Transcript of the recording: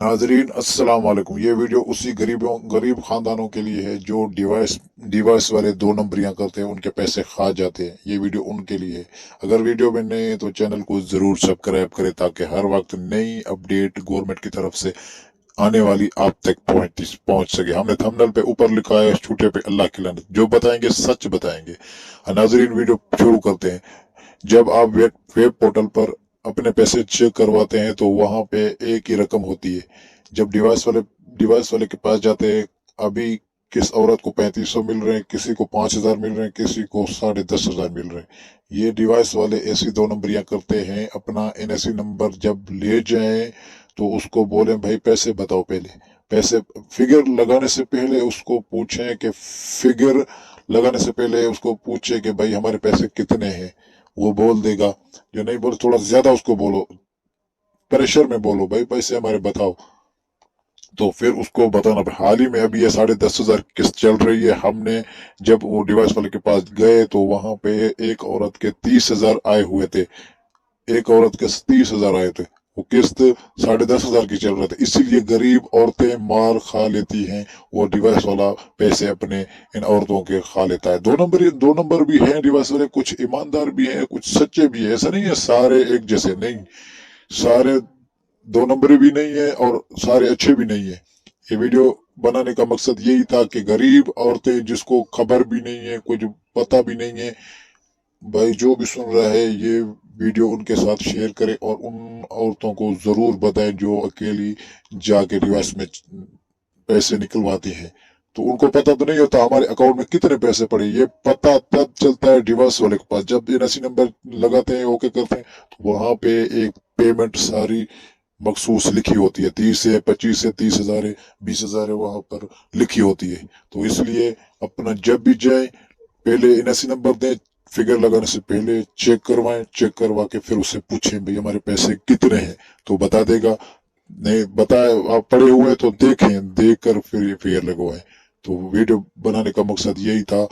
नाजरीन अस्सलाम वालेकुम। ये वीडियो उसी गरीब खानदानों के लिए है जो डिवाइस वाले 2 नंबरियां करते हैं, उनके पैसे खा जाते हैं। ये वीडियो उनके लिए है। अगर वीडियो में नए हैं तो चैनल को जरूर सब्सक्राइब करें ताकि हर वक्त नई अपडेट गवर्नमेंट की तरफ से आने वाली आप तक पहुंच सके। हमने थंबनेल पे ऊपर लिखा है छूटे पे अल्लाह की लानत, जो बताएंगे सच बताएंगे। नाजरीन वीडियो शुरू करते हैं। जब आप वेब पोर्टल पर अपने पैसे चेक करवाते हैं तो वहां पे एक ही रकम होती है। जब डिवाइस वाले के पास जाते हैं, अभी किस औरत को 3500 मिल रहे हैं, किसी को 5000 मिल रहे हैं, किसी को 10,500 मिल रहे हैं। ये डिवाइस वाले ऐसी 2 नंबरियां करते हैं। अपना एनएससी नंबर जब ले जाएं तो उसको बोले भाई पैसे बताओ। पहले पैसे फिगर लगाने से पहले उसको पूछें कि फिगर लगाने से पहले उसको पूछे कि भाई हमारे पैसे कितने हैं। वो बोल देगा। जो नहीं बोले थोड़ा ज्यादा उसको बोलो, प्रेशर में बोलो भाई पैसे हमारे बताओ। तो फिर उसको बताना। हाल ही में अभी ये 10,500 किस्त चल रही है। हमने जब वो डिवाइस वाले के पास गए तो वहां पे एक औरत के 30,000 आए हुए थे। एक औरत के 30,000 आए थे। वो किस्त 10,500 की चल रहे थे। इसीलिए गरीब औरतें मार खा लेती हैं। वो डिवाइस वाला पैसे अपने इन औरतों के खा लेता है। 2 नंबर भी हैं डिवाइस वाले, कुछ ईमानदार भी हैं, कुछ सच्चे भी हैं। ऐसा नहीं है सारे एक जैसे, नहीं। सारे 2 नंबरी भी नहीं है और सारे अच्छे भी नहीं है। ये वीडियो बनाने का मकसद यही था कि गरीब औरतें जिसको खबर भी नहीं है, कुछ पता भी नहीं है, भाई जो भी सुन रहा है ये वीडियो उनके साथ शेयर करें और उन औरतों को जरूर बताएं जो अकेली जाके डिवाइस में पैसे निकलवाती हैं। तो उनको पता तो नहीं होता हमारे अकाउंट में कितने पैसे पड़े। ये पता तब चलता है डिवाइस वाले के पास जब एनएससी नंबर लगाते हैं, ओके करते हैं, तो वहां पे एक पेमेंट सारी मखसूस लिखी होती है। 30 है, 25 है, 30,000 है, 20,000 है, वहां पर लिखी होती है। तो इसलिए अपना जब भी जाए पहले एनएससी नंबर दें। फिगर लगाने से पहले चेक करवाएं। चेक करवा के फिर उससे पूछें भाई हमारे पैसे कितने हैं, तो बता देगा। नहीं बताए आप पड़े हुए तो देखें, देख कर फिर ये फिगर लगवाएं। तो वीडियो बनाने का मकसद यही था।